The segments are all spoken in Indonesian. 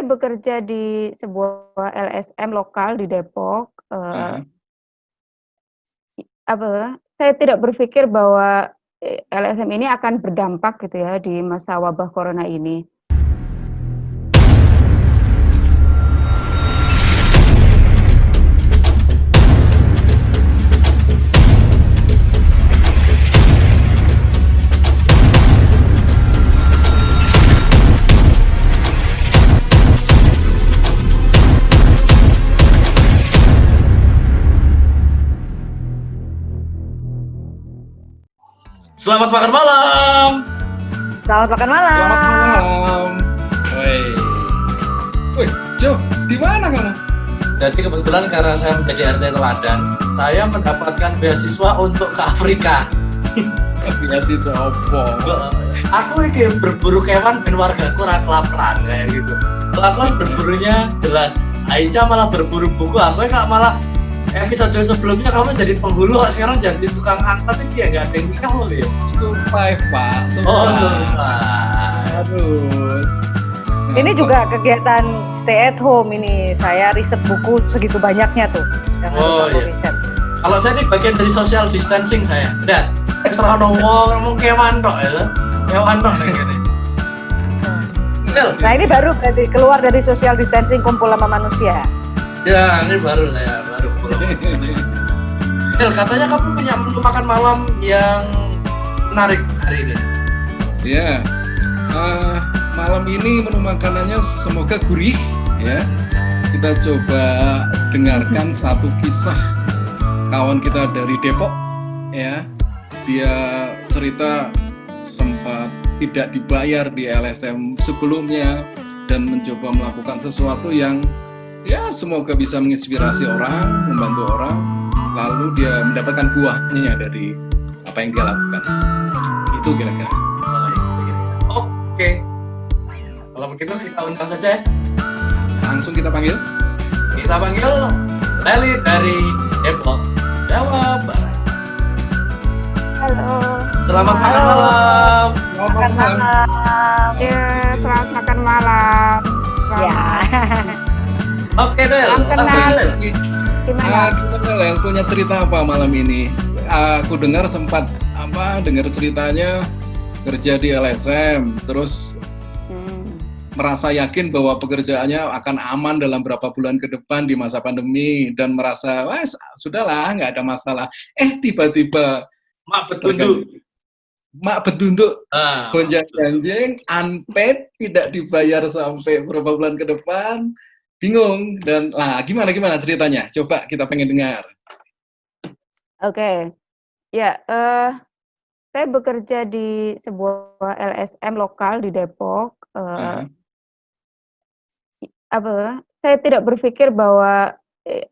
bekerja di sebuah LSM lokal di Depok, Heeh. saya tidak berpikir bahwa, LSM ini akan berdampak gitu ya di masa wabah corona ini. Selamat makan malam. Selamat makan malam. Selamat malam. Woi, Jo, di mana kamu? Jadi kebetulan karena saya menjadi RT teladan, saya mendapatkan beasiswa untuk ke Afrika. Beasiswa opo? Aku ini berburu kewan dan wargaku ora kelaparan kayak gitu. Kalau aku kan berburunya jelas. Aisyah malah berburu buku, aku kak malah episode sebelumnya kamu jadi penghulu, sekarang jadi tukang angkat ini ya nggak ada yang nikah loh ya. Survive, Pak. Aduh. Ini juga kegiatan stay at home ini. Saya riset buku segitu banyaknya tuh. Iya. Riset. Kalau saya ini bagian dari social distancing saya. Lihat, ekstra ngomong kewan dok ya. Kewan dok nih gini. Nah ini baru berarti keluar dari social distancing kumpul sama manusia. Ya, ini baru saya baru pulang. Del, katanya kamu punya menu makan malam yang menarik hari ini. Ya, malam ini menu makanannya semoga gurih ya. Kita coba dengarkan satu kisah kawan kita dari Depok ya. Dia cerita sempat tidak dibayar di LSM sebelumnya dan mencoba melakukan sesuatu yang ya semoga bisa menginspirasi orang, membantu orang, lalu dia mendapatkan buahnya dari apa yang dia lakukan. Itu kira-kira. Oke. Kalau begitu kita undang saja ya. Langsung kita panggil. Kita panggil Leli dari Depok, Jawa Barat. Halo. Selamat makan malam. Makan malam. Ya, selamat makan malam. Ya. Oke Del, Salam kenal. langsung Del. Gimana? Gimana Lel, punya cerita apa malam ini? Aku dengar sempat dengar ceritanya kerja di LSM, terus merasa yakin bahwa pekerjaannya akan aman dalam beberapa bulan ke depan di masa pandemi dan merasa, wah sudahlah nggak ada masalah. Tiba-tiba Mak betunduk. gonjang-ganjing, unpaid, tidak dibayar sampai beberapa bulan ke depan, bingung dan gimana ceritanya? Coba kita pengen dengar. Oke. Ya, saya bekerja di sebuah LSM lokal di Depok. Saya tidak berpikir bahwa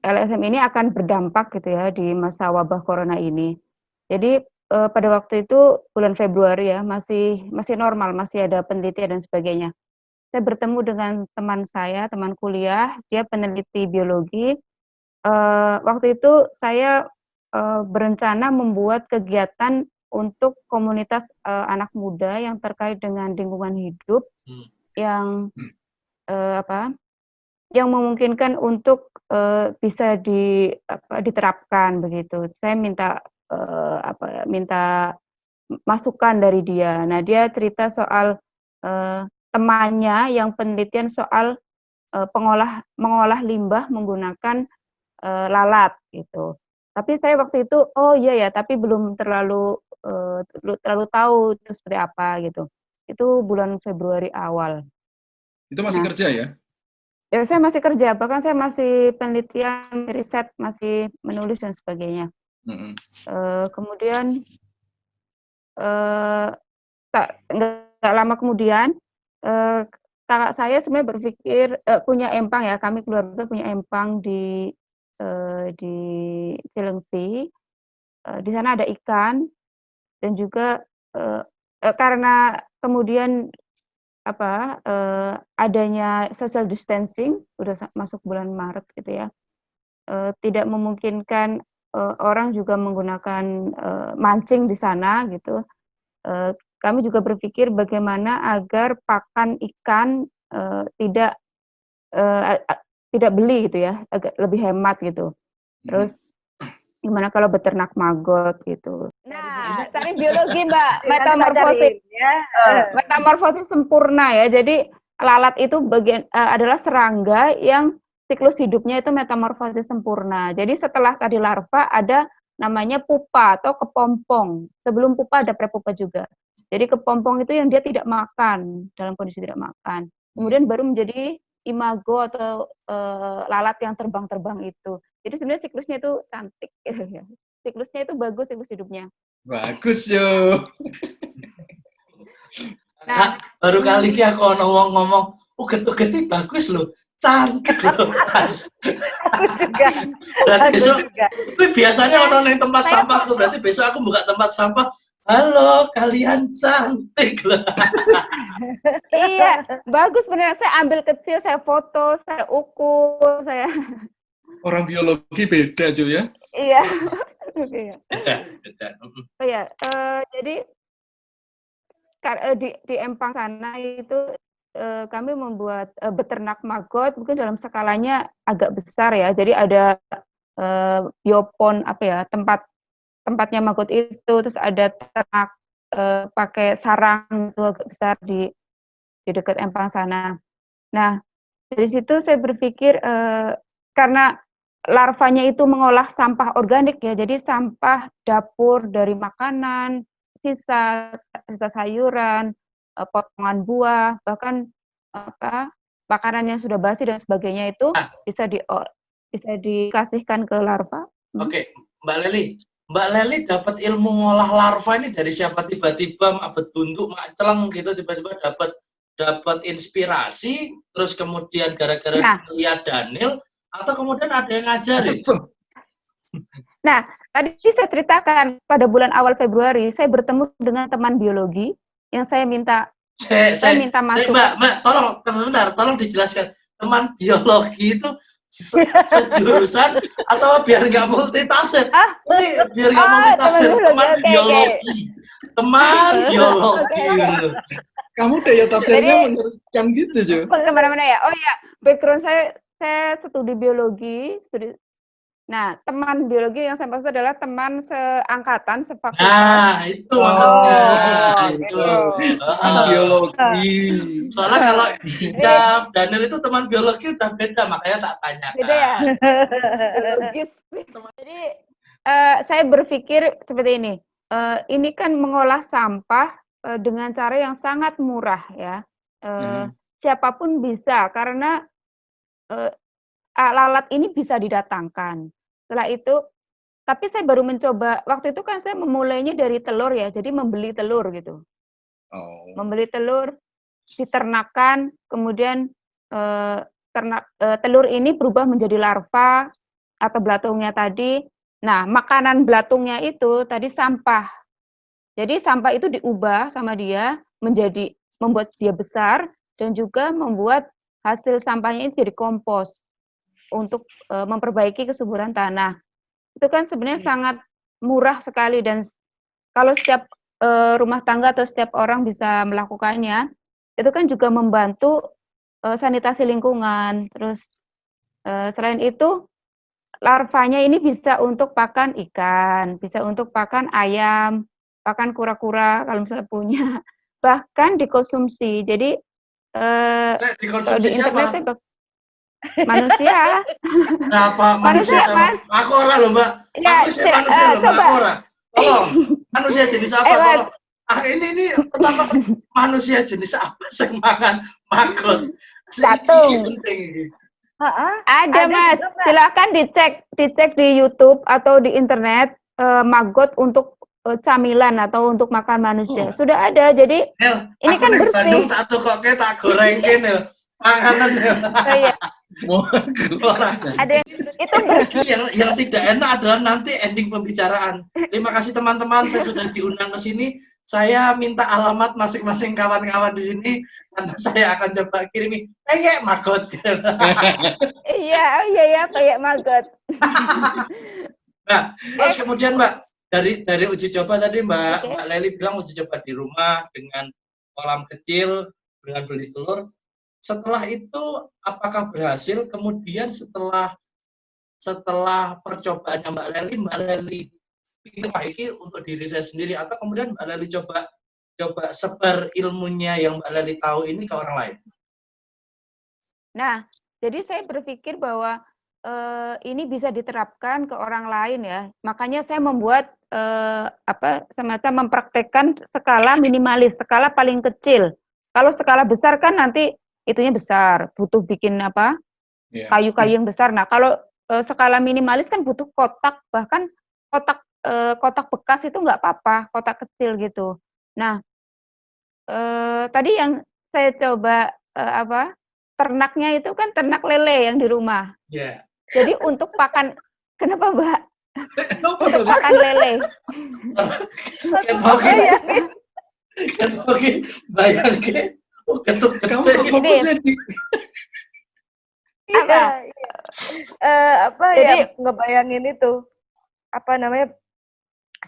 LSM ini akan berdampak gitu ya di masa wabah corona ini. Jadi pada waktu itu bulan Februari ya, masih normal, masih ada penelitian dan sebagainya. Saya bertemu dengan teman saya, teman kuliah, dia peneliti biologi. Waktu itu saya berencana membuat kegiatan untuk komunitas anak muda yang terkait dengan lingkungan hidup yang yang memungkinkan untuk bisa diterapkan begitu. Saya minta masukan dari dia. Nah, dia cerita soal temannya yang penelitian soal mengolah limbah menggunakan lalat gitu. Tapi saya waktu itu, oh iya ya, tapi belum terlalu tahu itu seperti apa gitu. Itu bulan Februari awal. Itu masih kerja ya? Ya, saya masih kerja, bahkan saya masih penelitian, riset, masih menulis dan sebagainya. Kemudian nggak lama kemudian kakak saya sebenarnya berpikir punya empang ya, kami keluarga punya empang di Cilengsi. Di sana ada ikan dan juga karena kemudian adanya social distancing, udah masuk bulan Maret gitu ya, tidak memungkinkan orang juga menggunakan mancing di sana gitu. Kami juga berpikir bagaimana agar pakan ikan tidak tidak beli gitu ya, agak lebih hemat gitu. Terus gimana kalau beternak maggot gitu. Nah, cari biologi Mbak, metamorfosis. Metamorfosis sempurna ya. Jadi lalat itu adalah serangga yang siklus hidupnya itu metamorfosis sempurna. Jadi setelah tadi larva ada namanya pupa atau kepompong. Sebelum pupa ada prepupa juga. Jadi kepompong itu yang dia tidak makan, dalam kondisi tidak makan. Kemudian baru menjadi imago atau lalat yang terbang-terbang itu. Jadi sebenarnya siklusnya itu cantik. Siklusnya itu bagus, siklus hidupnya. Bagus yo. Nah, baru kali ini aku ngomong, uget-uget bagus loh, cantik loh, Mas. Aku juga. Berarti besok, tapi biasanya orang yang tempat sampah tuh, berarti besok aku buka tempat sampah. Halo, kalian cantik loh. Iya, bagus beneran. Saya ambil kecil, saya foto, saya ukur, saya. Orang biologi beda cuy ya. Iya. Beda. Oh ya, jadi di Empang sana itu kami membuat beternak maggot, mungkin dalam skalanya agak besar ya. Jadi ada biopon tempatnya maggot itu, terus ada ternak pakai sarang itu agak besar di dekat Empang sana. Nah, dari situ saya berpikir karena larvanya itu mengolah sampah organik ya, jadi sampah dapur dari makanan, sisa sayuran, potongan buah, bahkan makanan yang sudah basi dan sebagainya itu bisa dikasihkan ke larva. Oke, Mbak Leli dapat ilmu ngolah larva ini dari siapa? Tiba-tiba mak betunduk, mak celeng gitu, tiba-tiba dapat inspirasi, terus kemudian gara-gara lihat Daniel, atau kemudian ada yang ngajarin? Nah, tadi saya ceritakan pada bulan awal Februari saya bertemu dengan teman biologi yang saya minta masuk. Mbak, tolong dijelaskan. Teman biologi itu sejurusan atau biar nggak multi tafsir? Ini biar nggak multi tafsir. Teman biologi. Teman biologi. Kamu daya tafsirnya mengerikan gitu, Jo. Kemana-mana ya. Oh ya, background saya studi biologi, Nah, teman biologi yang saya maksud adalah teman seangkatan, sefakultas. Nah, itu maksudnya. Gitu. Biologi. Soalnya kalau Hijab, Daniel itu teman biologi udah beda, makanya tak tanya. Beda ya? Biologis. Jadi, saya berpikir seperti ini. Ini kan mengolah sampah dengan cara yang sangat murah ya. Siapapun bisa, karena lalat ini bisa didatangkan. Setelah itu, tapi saya baru mencoba, waktu itu kan saya memulainya dari telur ya, jadi membeli telur gitu. Membeli telur, diternakan, kemudian telur ini berubah menjadi larva atau belatungnya tadi. Nah, makanan belatungnya itu tadi sampah. Jadi sampah itu diubah sama dia membuat dia besar dan juga membuat hasil sampahnya itu jadi kompos untuk memperbaiki kesuburan tanah. Itu kan sebenarnya sangat murah sekali dan kalau setiap rumah tangga atau setiap orang bisa melakukannya, itu kan juga membantu sanitasi lingkungan. Terus selain itu larvanya ini bisa untuk pakan ikan, bisa untuk pakan ayam, pakan kura-kura kalau misalnya punya, bahkan dikonsumsi. Jadi dikonsumsi di internet siapa? Manusia. Kenapa manusia? Mas. Aku orang loh, Mbak. Ya, manusia loh, Mbak. Aku orang. Tolong, manusia jenis apa? Tolong. Ini pertama manusia jenis apa sing mangan maggot? Satu. Ada Mas. Silakan dicek di YouTube atau di internet maggot untuk camilan atau untuk makan manusia. Sudah ada. Jadi ini kan bersih. Tak tukoke tak gorengke Nel. Makanan Iya. Ada itu yang tidak enak adalah nanti ending pembicaraan. Terima kasih teman-teman, saya sudah diundang ke sini. Saya minta alamat masing-masing kawan-kawan di sini, nanti saya akan coba kirimi peyek maggot. Iya, peyek maggot. Nah, terus kemudian Mbak, dari uji coba tadi Mbak Leli bilang uji coba di rumah dengan kolam kecil dengan beli telur. setelah itu apakah berhasil? Kemudian setelah percobaannya Mbak Leli pikir wah ini untuk diri saya sendiri, atau kemudian Mbak Leli coba sebar ilmunya yang Mbak Leli tahu ini ke orang lain? Nah, jadi saya berpikir bahwa ini bisa diterapkan ke orang lain ya. Makanya saya membuat semacam mempraktekkan skala minimalis, skala paling kecil. Kalau skala besar kan nanti itunya besar, butuh bikin kayu-kayu yang besar. Nah, kalau skala minimalis kan butuh kotak, bahkan kotak bekas itu nggak apa-apa, kotak kecil gitu. Nah, tadi yang saya coba ternaknya itu kan ternak lele yang di rumah. Yeah. Jadi untuk pakan, kenapa Mbak? Untuk pakan lele. Bayangin, kamu fokusnya di jadi ngebayangin itu apa namanya,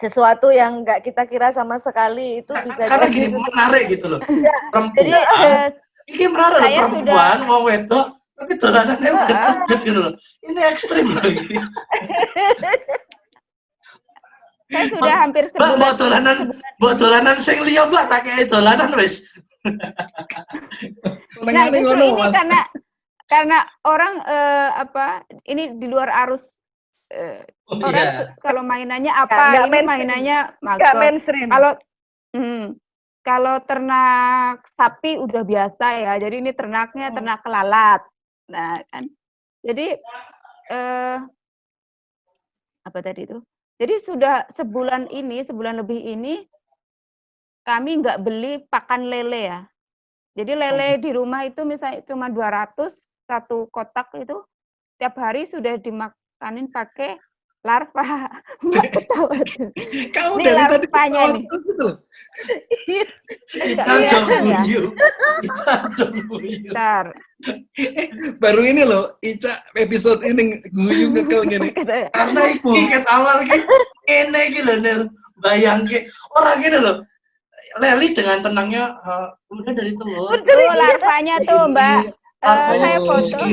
sesuatu yang nggak kita kira sama sekali itu bisa karena gini menarik gitu loh. Perempuan, jadi ini menarik loh, perempuan mau wedok tapi dolanannya udah gitu loh. Ini ekstrim loh ini. Saya sudah hampir sebulan. Mbak dolanan sing liya Mbak tak kei dolanan wis. Nah, justru ini karena orang ini di luar arus. Orang kalau mainannya apa, ini mainannya nggak mainstream. Kalau ternak sapi udah biasa ya, jadi ini ternaknya ternak lalat. Nah kan, jadi apa tadi itu? Jadi sudah sebulan lebih ini kami nggak beli pakan lele ya. Jadi lele di rumah itu misalnya cuma 200 satu kotak itu, tiap hari sudah dimakanin pakai larva. Mbak ketawa tuh. Kamu Ini dari larvanya nih. Bentar. Baru ini loh, Ica episode ini guyu ngekel gini. Karena ini ket awal ini gila nih, bayangin orang gini loh. Leli dengan tenangnya kemudian dari telur. Larvanya tuh Mbak. Saya foto.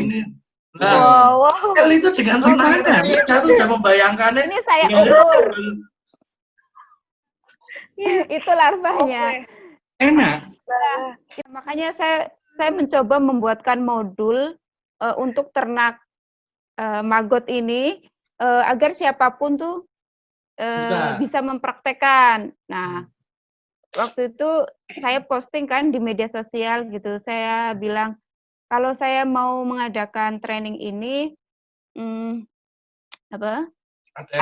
Nah, Leli itu dengan tenangnya jatuh sudah membayangkan. Ini saya ukur. Itu larvanya. Enak. Nah, ya, makanya saya mencoba membuatkan modul untuk ternak maggot ini agar siapapun tuh bisa mempraktekkan. Nah, waktu itu saya posting kan di media sosial gitu. Saya bilang kalau saya mau mengadakan training ini, ada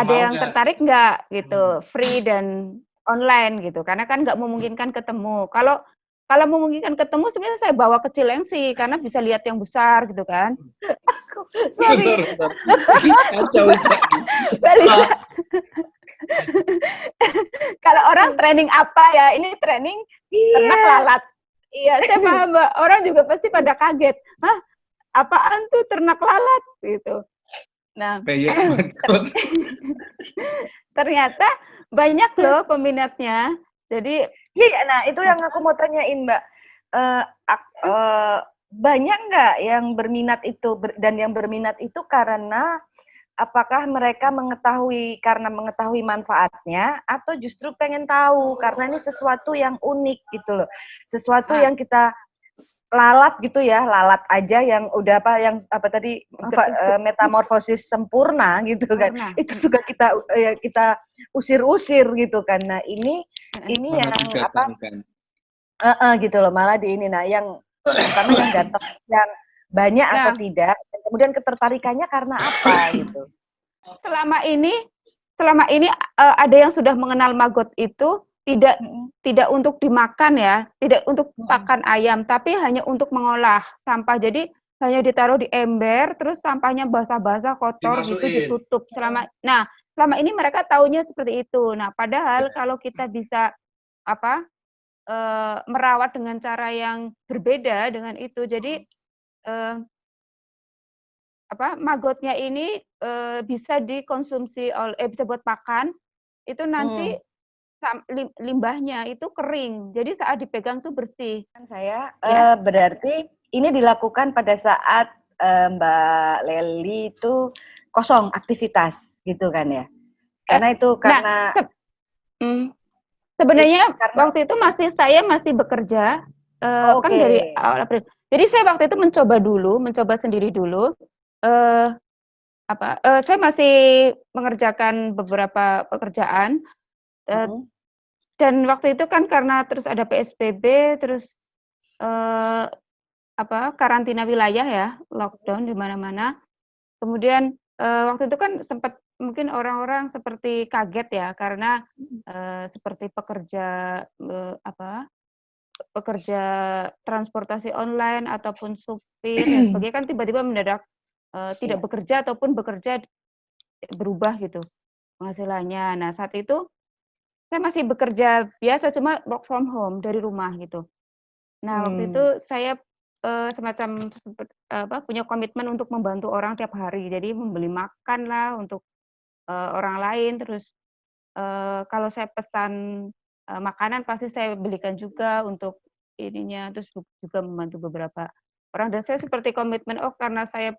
yang tertarik nggak gitu, free dan online gitu. Karena kan nggak memungkinkan ketemu. Kalau memungkinkan ketemu sebenarnya saya bawa ke Cilengsi karena bisa lihat yang besar gitu kan. Sorry. Kacau. Kalau orang training apa ya, ini training ternak lalat. Iya, saya paham Mbak. Orang juga pasti pada kaget. Hah, apaan tuh ternak lalat gitu. Nah, ternyata banyak loh peminatnya. Jadi, nah itu yang aku mau tanyain Mbak. Banyak nggak yang berminat itu dan yang berminat itu karena apakah mereka mengetahui manfaatnya atau justru pengen tahu karena ini sesuatu yang unik gitu loh, sesuatu yang kita lalat gitu ya, lalat aja yang udah metamorfosis sempurna gitu kan, itu juga kita usir-usir gitu kan. Nah ini yang gitu loh, malah di ini yang pertama yang ganteng yang banyak atau tidak, dan kemudian ketertarikannya karena apa gitu. Selama ini ada yang sudah mengenal maggot itu tidak untuk dimakan ya, tidak untuk pakan ayam, tapi hanya untuk mengolah sampah. Jadi hanya ditaruh di ember, terus sampahnya basah-basah, kotor gitu ditutup. Selama ini mereka taunya seperti itu. Nah, padahal kalau kita bisa merawat dengan cara yang berbeda dengan itu, jadi maggotnya ini bisa dikonsumsi bisa buat pakan, itu nanti limbahnya itu kering, jadi saat dipegang tuh bersih. Saya berarti ini dilakukan pada saat Mbak Leli itu kosong aktivitas gitu kan ya? Karena itu karena sebenarnya karena waktu itu saya masih bekerja kan dari awal April. Jadi saya waktu itu mencoba sendiri dulu. Saya masih mengerjakan beberapa pekerjaan. Dan waktu itu kan karena terus ada PSBB, terus karantina wilayah ya, lockdown di mana-mana. Kemudian waktu itu kan sempat mungkin orang-orang seperti kaget ya, karena seperti pekerja transportasi online ataupun supir dan sebagainya kan tiba-tiba mendadak tidak bekerja ataupun bekerja berubah gitu penghasilannya. Nah saat itu saya masih bekerja biasa, cuma work from home dari rumah gitu. Nah waktu itu saya semacam punya komitmen untuk membantu orang tiap hari. Jadi membeli makan lah untuk orang lain. Terus kalau saya pesan makanan pasti saya belikan juga untuk ininya. Terus juga membantu beberapa orang. Dan saya seperti komitmen, karena saya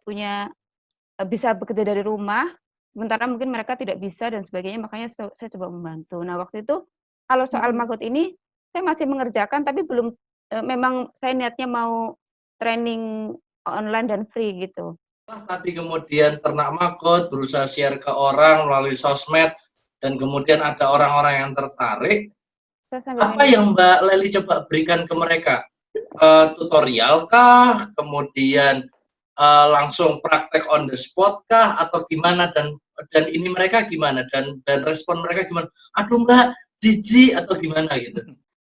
bisa bekerja dari rumah, sementara mungkin mereka tidak bisa dan sebagainya, makanya saya coba membantu. Nah waktu itu kalau soal Magot ini saya masih mengerjakan, tapi belum memang saya niatnya mau training online dan free gitu. Tapi kemudian ternak Magot berusaha share ke orang melalui sosmed dan kemudian ada orang-orang yang tertarik. Apa yang Mbak Leli coba berikan ke mereka? Tutorial kah? Kemudian langsung praktek on the spot kah? Atau gimana? Dan ini mereka gimana? Dan respon mereka gimana? Aduh Mbak, jijik atau gimana gitu?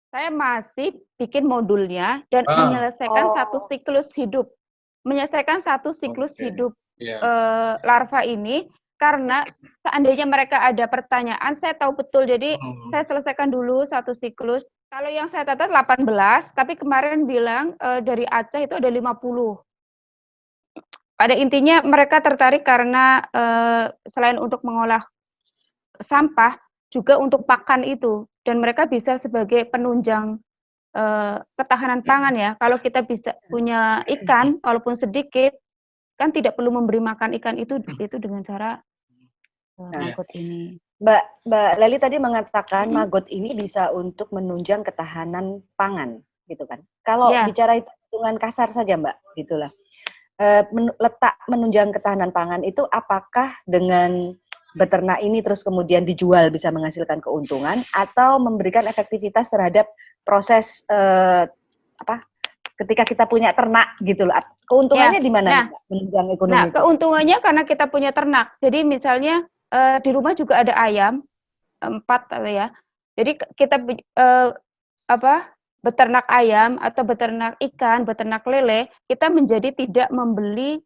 Saya masih bikin modulnya dan menyelesaikan satu siklus hidup. Menyelesaikan satu siklus hidup larva ini, karena seandainya mereka ada pertanyaan, saya tahu betul. Jadi saya selesaikan dulu satu siklus. Kalau yang saya catat 18, tapi kemarin bilang dari Aceh itu ada 50. Pada intinya mereka tertarik karena selain untuk mengolah sampah, juga untuk pakan itu. Dan mereka bisa sebagai penunjang ketahanan pangan ya. Kalau kita bisa punya ikan, walaupun sedikit, kan tidak perlu memberi makan ikan itu dengan cara Magot ini. Mbak Leli tadi mengatakan Magot ini bisa untuk menunjang ketahanan pangan, gitu kan? Kalau bicara itu hitungan kasar saja Mbak, gitulah. Letak menunjang ketahanan pangan itu apakah dengan beternak ini terus kemudian dijual bisa menghasilkan keuntungan atau memberikan efektivitas terhadap proses ketika kita punya ternak gitu loh. Keuntungannya di mana menunjang ekonomi? Nah, keuntungannya karena kita punya ternak. Jadi misalnya di rumah juga ada ayam 4 ya. Jadi kita beternak ayam atau beternak ikan, beternak lele, kita menjadi tidak membeli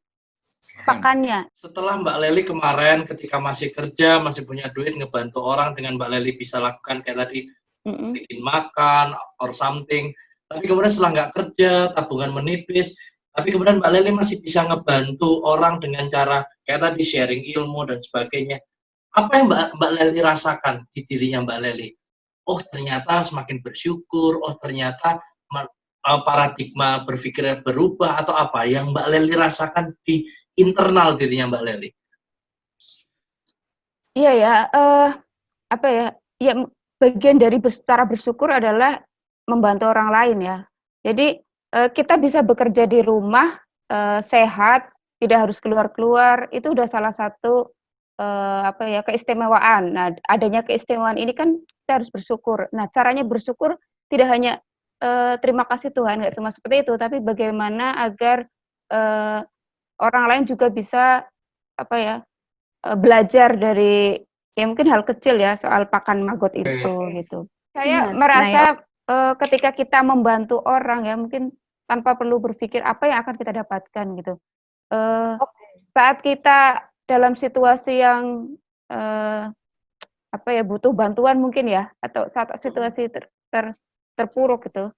pakannya. Setelah Mbak Leli kemarin ketika masih kerja, masih punya duit ngebantu orang dengan Mbak Leli bisa lakukan kayak tadi bikin makan or something. Tapi kemudian setelah nggak kerja, tabungan menipis, tapi kemudian Mbak Leli masih bisa ngebantu orang dengan cara kayak tadi sharing ilmu dan sebagainya. Apa yang Mbak Leli rasakan di dirinya Mbak Leli? Oh ternyata semakin bersyukur, oh ternyata paradigma berpikirnya berubah atau apa yang Mbak Leli rasakan di internal dirinya Mbak Leli? Iya ya, ya bagian dari cara bersyukur adalah membantu orang lain ya. Jadi kita bisa bekerja di rumah sehat, tidak harus keluar-keluar, itu udah salah satu keistimewaan. Nah, adanya keistimewaan ini kan kita harus bersyukur. Nah, caranya bersyukur tidak hanya terima kasih Tuhan, nggak cuma seperti itu, tapi bagaimana agar orang lain juga bisa belajar dari mungkin hal kecil ya soal pakan Magot itu gitu. Saya merasa ketika kita membantu orang ya mungkin tanpa perlu berpikir apa yang akan kita dapatkan gitu. Saat kita dalam situasi yang butuh bantuan mungkin ya, atau saat situasi terpuruk gitu,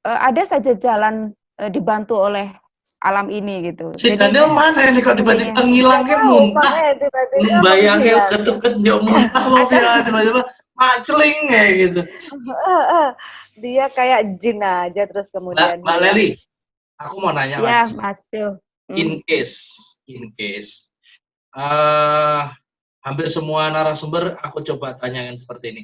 ada saja jalan dibantu oleh alam ini gitu. Si Daniel mana ini kok tiba-tiba ngilangnya muntah, membayangnya ketuket jauh muntah tiba-tiba macling kayak gitu. Dia kayak jin aja terus kemudian. Mbak Leli, Aku mau nanya Ya, lagi. Mas Jo. In case, hampir semua narasumber aku coba tanyakan seperti ini.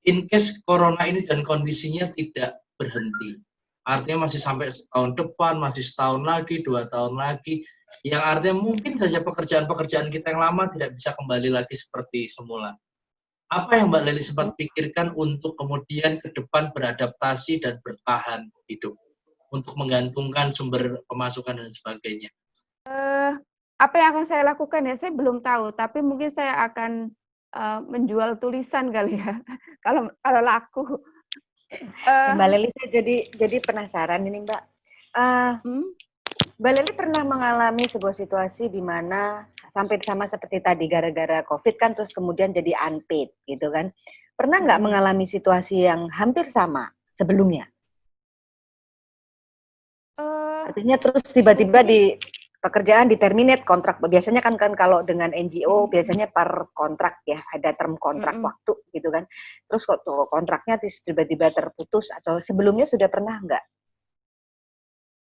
In case corona ini dan kondisinya tidak berhenti, artinya masih sampai setahun depan, masih setahun lagi, 2 tahun lagi, yang artinya mungkin saja pekerjaan-pekerjaan kita yang lama tidak bisa kembali lagi seperti semula. Apa yang Mbak Leli sempat pikirkan untuk kemudian ke depan beradaptasi dan bertahan hidup, untuk menggantungkan sumber pemasukan dan sebagainya? Apa yang akan saya lakukan ya, saya belum tahu, tapi mungkin saya akan menjual tulisan kali ya, kalau laku. Mbak Leli, saya jadi penasaran ini Mbak. Mbak Leli pernah mengalami sebuah situasi di mana sampai sama seperti tadi gara-gara COVID kan terus kemudian jadi unpaid gitu kan. Pernah nggak mengalami situasi yang hampir sama sebelumnya? Artinya terus tiba-tiba di pekerjaan di-terminate kontrak. Biasanya kan kalau dengan NGO biasanya per kontrak ya, ada term kontrak waktu gitu kan. Terus kok kontraknya tiba-tiba terputus atau sebelumnya sudah pernah nggak?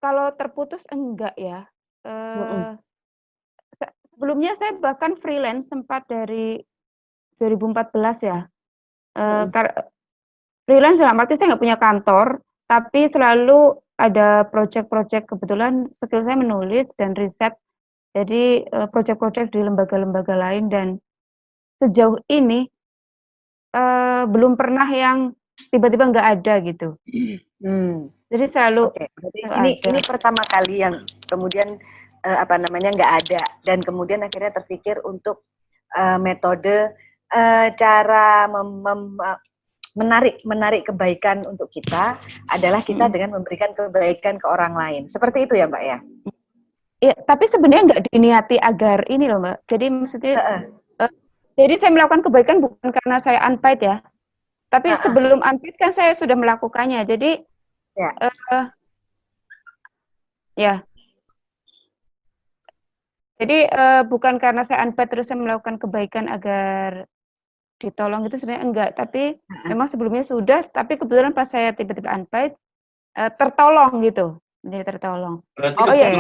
Kalau terputus enggak ya. Sebelumnya saya bahkan freelance sempat dari 2014 ya. Freelance dalam arti saya nggak punya kantor, tapi selalu ada project-project, kebetulan skill saya menulis dan riset, jadi project-project di lembaga-lembaga lain, dan sejauh ini belum pernah yang tiba-tiba nggak ada gitu. Jadi selalu ini pertama kali yang kemudian nggak ada, dan kemudian akhirnya terpikir untuk metode cara menarik kebaikan untuk kita adalah kita dengan memberikan kebaikan ke orang lain. Seperti itu ya Mbak ya? Iya, tapi sebenarnya nggak diniati agar ini loh Mbak. Jadi maksudnya, jadi saya melakukan kebaikan bukan karena saya unpaid ya. Tapi sebelum unpaid kan saya sudah melakukannya. Jadi jadi bukan karena saya unpaid terus saya melakukan kebaikan agar ditolong itu sebenarnya enggak, tapi memang sebelumnya sudah, tapi kebetulan pas saya tiba-tiba unpaid tertolong gitu. Jadi tertolong. Berarti kayak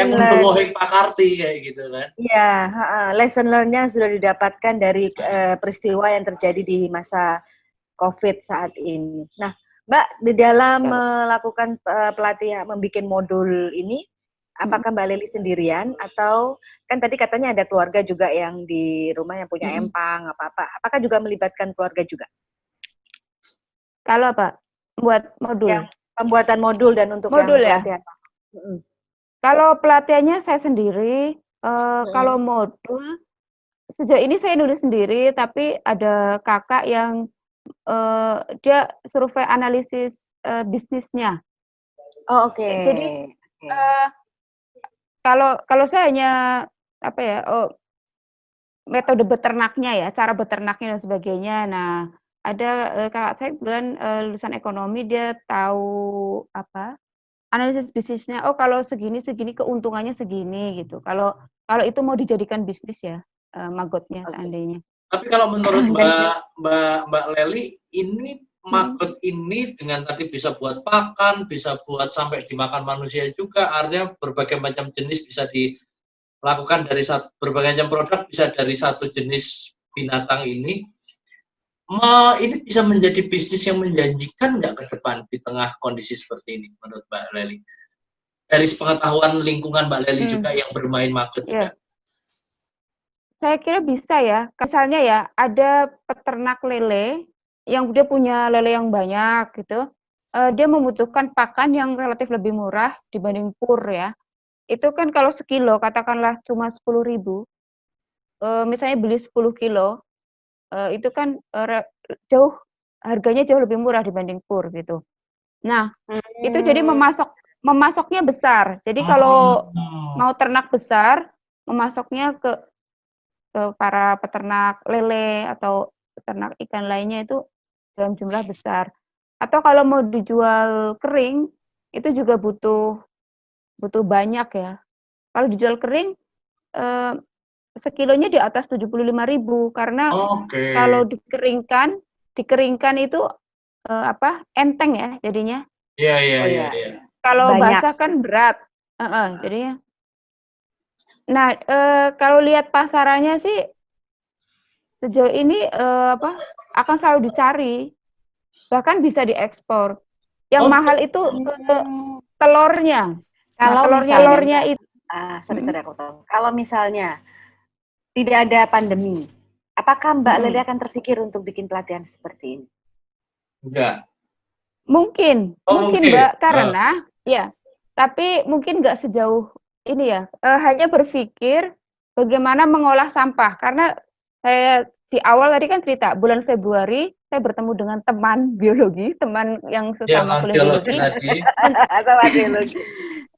mendowohin Pak Karti kayak gitu kan? Iya, lesson learn-nya sudah didapatkan dari peristiwa yang terjadi di masa COVID saat ini. Nah, Mbak, di dalam melakukan pelatihan, membuat modul ini, apakah Mbak Leli sendirian atau kan tadi katanya ada keluarga juga yang di rumah yang punya empang apa-apa. Apakah juga melibatkan keluarga juga? Kalau apa? Buat modul. Ya, pembuatan modul dan untuk modul yang pelatihan. Kalau pelatihannya saya sendiri, kalau modul sejauh ini saya nulis sendiri, tapi ada kakak yang dia survei analisis bisnisnya. Oh, oke. Jadi kalau saya hanya metode beternaknya ya, cara beternaknya dan sebagainya. Nah, ada kakak saya kebetulan lulusan ekonomi, dia tahu analisis bisnisnya. Oh, kalau segini keuntungannya segini gitu. Kalau itu mau dijadikan bisnis ya, magotnya seandainya. Tapi kalau menurut Mbak Leli, ini magot ini dengan tadi bisa buat pakan, bisa buat sampai dimakan manusia juga, artinya berbagai macam jenis bisa dilakukan dari berbagai macam produk bisa dari satu jenis binatang ini. Ini bisa menjadi bisnis yang menjanjikan nggak ke depan di tengah kondisi seperti ini menurut Mbak Leli? Dari pengetahuan lingkungan Mbak Leli juga yang bermain magot juga. Saya kira bisa ya. Misalnya ya, ada peternak lele yang dia punya lele yang banyak gitu. Dia membutuhkan pakan yang relatif lebih murah dibanding pur ya. Itu kan kalau sekilo katakanlah cuma 10.000. Misalnya beli 10 kilo, itu kan harganya jauh lebih murah dibanding pur gitu. Nah, itu jadi memasoknya besar. Jadi kalau mau ternak besar, memasoknya ke para peternak lele atau peternak ikan lainnya itu dalam jumlah besar. Atau kalau mau dijual kering, itu juga butuh banyak ya. Kalau dijual kering, sekilonya di atas 75.000 karena kalau dikeringkan itu enteng ya jadinya. Iya. Kalau banyak. basah kan berat. Jadinya. Nah, kalau lihat pasarannya sih sejauh ini akan selalu dicari, bahkan bisa diekspor. Yang mahal itu telurnya. Kalau telurnya misalnya, itu. sorry aku tahu. Kalau misalnya tidak ada pandemi, apakah Mbak Leli akan terpikir untuk bikin pelatihan seperti ini? Enggak. Mungkin Mbak, karena ya, tapi mungkin nggak sejauh ini ya. Hanya berpikir bagaimana mengolah sampah, karena saya di awal tadi kan cerita bulan Februari saya bertemu dengan teman biologi, teman yang sesama kuliah biologi. Sama biologi.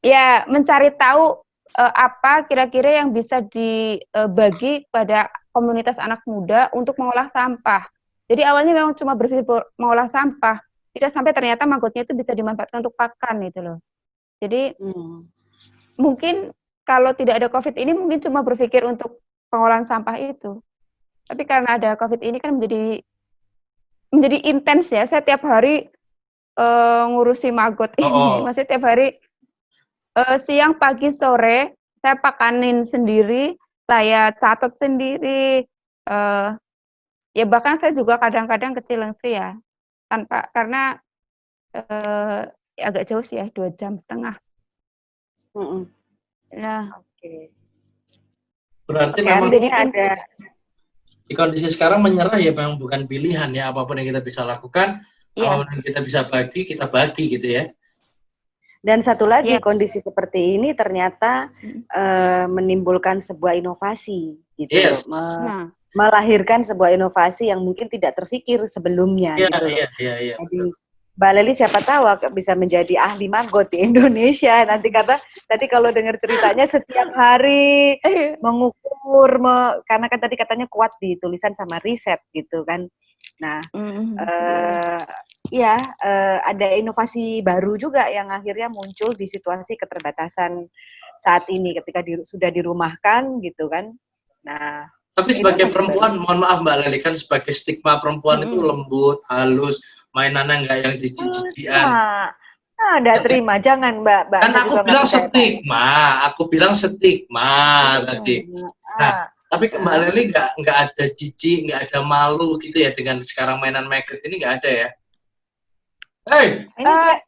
Ya, mencari tahu apa kira-kira yang bisa dibagi pada komunitas anak muda untuk mengolah sampah. Jadi awalnya memang cuma berpikir mengolah sampah, tidak sampai ternyata manggotnya itu bisa dimanfaatkan untuk pakan gitu loh. Jadi mungkin kalau tidak ada COVID ini mungkin cuma berpikir untuk pengolahan sampah itu. Tapi karena ada COVID ini kan menjadi intens ya. Saya tiap hari ngurusi maggot ini. Maksudnya tiap hari siang, pagi, sore saya pakanin sendiri, saya catat sendiri. Ya bahkan saya juga kadang-kadang kecilengsi ya, karena agak jauh sih ya, 2,5 jam. Nah, berarti memang ada di kondisi sekarang menyerah ya memang bukan pilihan ya, apapun yang kita bisa lakukan, apapun yang kita bisa bagi, kita bagi gitu ya. Dan satu lagi, kondisi seperti ini ternyata menimbulkan sebuah inovasi gitu. Melahirkan sebuah inovasi yang mungkin tidak terpikir sebelumnya gitu. Iya. Jadi Mbak Leli siapa tahu bisa menjadi ahli maggot di Indonesia. Nanti tadi kalau dengar ceritanya setiap hari mengukur, karena kan tadi katanya kuat di tulisan sama riset gitu kan. Nah, ada inovasi baru juga yang akhirnya muncul di situasi keterbatasan saat ini ketika sudah dirumahkan gitu kan. Nah, tapi sebagai perempuan, mohon maaf Mbak Leli, kan sebagai stigma perempuan itu lembut, halus, mainannya nggak yang jijik-jijikan. Nggak terima, jangan Mbak. Kan aku bilang stigma tadi. Nah, tapi Mbak Leli nggak ada jijik, nggak ada malu gitu ya dengan sekarang mainan maggot ini, nggak ada ya? Hei,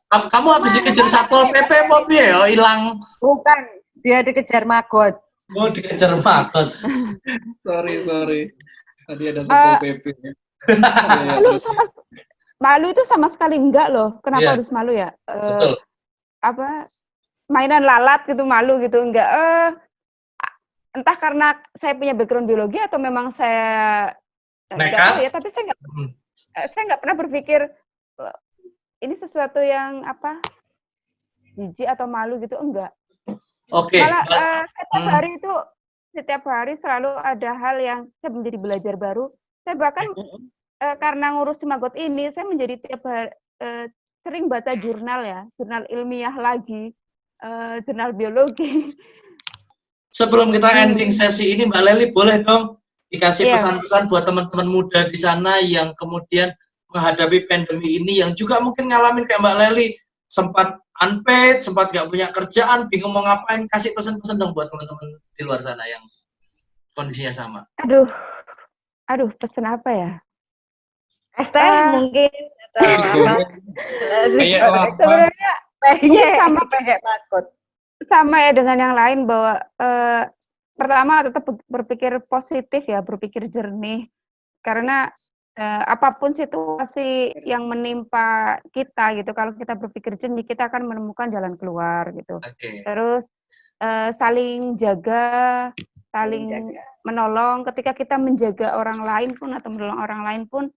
kamu habis dikejar Satpol PP mau ya hilang? Bukan, dia dikejar maggot. Oh, dikejar maggot. Sorry. Tadi ada Satpol PP. Malu itu sama sekali enggak loh. Kenapa harus malu ya? Betul. Mainan lalat gitu malu gitu enggak? Entah karena saya punya background biologi atau memang saya enggak tahu ya. Tapi saya nggak pernah berpikir ini sesuatu yang jijik atau malu gitu, enggak. Oke. Malah setiap hari selalu ada hal yang saya menjadi belajar baru. Saya bahkan karena ngurusin maggot ini, saya menjadi tiap hari sering baca jurnal ilmiah lagi, jurnal biologi. Sebelum kita ending sesi ini, Mbak Leli boleh dong dikasih pesan-pesan buat teman-teman muda di sana yang kemudian menghadapi pandemi ini, yang juga mungkin ngalamin kayak Mbak Leli, sempat unpaid, sempat nggak punya kerjaan, bingung mau ngapain, kasih pesan-pesan dong buat teman-teman di luar sana yang kondisinya sama. Aduh, pesan apa ya? Mungkin sebenarnya sama ya dengan yang lain, bahwa pertama tetap berpikir positif ya, berpikir jernih, karena apapun situasi yang menimpa kita gitu, kalau kita berpikir jernih kita akan menemukan jalan keluar gitu. Terus saling jaga, saling menolong. Ketika kita menjaga orang lain pun atau menolong orang lain pun,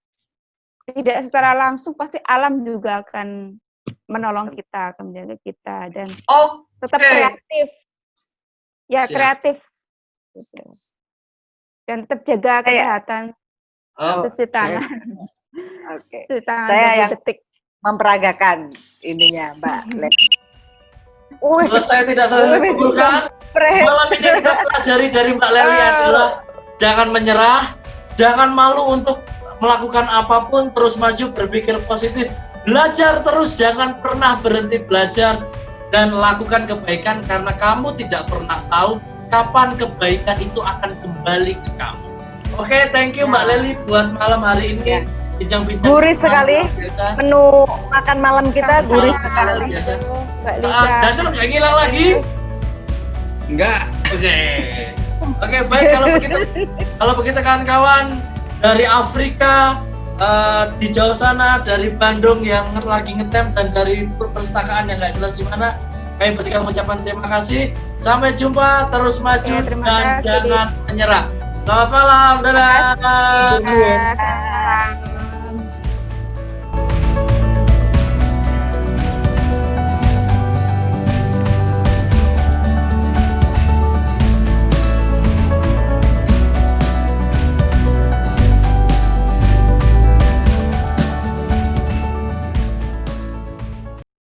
tidak secara langsung pasti alam juga akan menolong kita, akan menjaga kita, dan tetap kreatif. Ya, kreatif. Gitu. Dan tetap jaga kesehatan. Cuci tangan. Cuci tangan. Saya yang memperagakan ininya, Mbak Leli. Selesai tidak selesai kumpulkan. Malam ini kita pelajari dari Mbak Leli adalah jangan menyerah, jangan malu untuk melakukan apapun, terus maju, berpikir positif, belajar terus, jangan pernah berhenti belajar. dan lakukan kebaikan karena kamu tidak pernah tahu kapan kebaikan itu akan kembali ke kamu. Oke, thank you Mbak Lely buat malam hari ini. Bincang-bincang Gurih sekali. biasa. Menu makan malam kita gurih sekali. Biasa. Mbak Lisa. Daniel nggak ngilang lagi? Enggak. Oke, baik kalau begitu kawan-kawan dari Afrika, di jauh sana, dari Bandung yang lagi ngetem dan dari perpustakaan yang nggak jelas di mana, kami bertiga mengucapkan terima kasih. Sampai jumpa, terus maju terima dan kasih. jangan menyerah. Selamat malam, dadah. Terima kasih.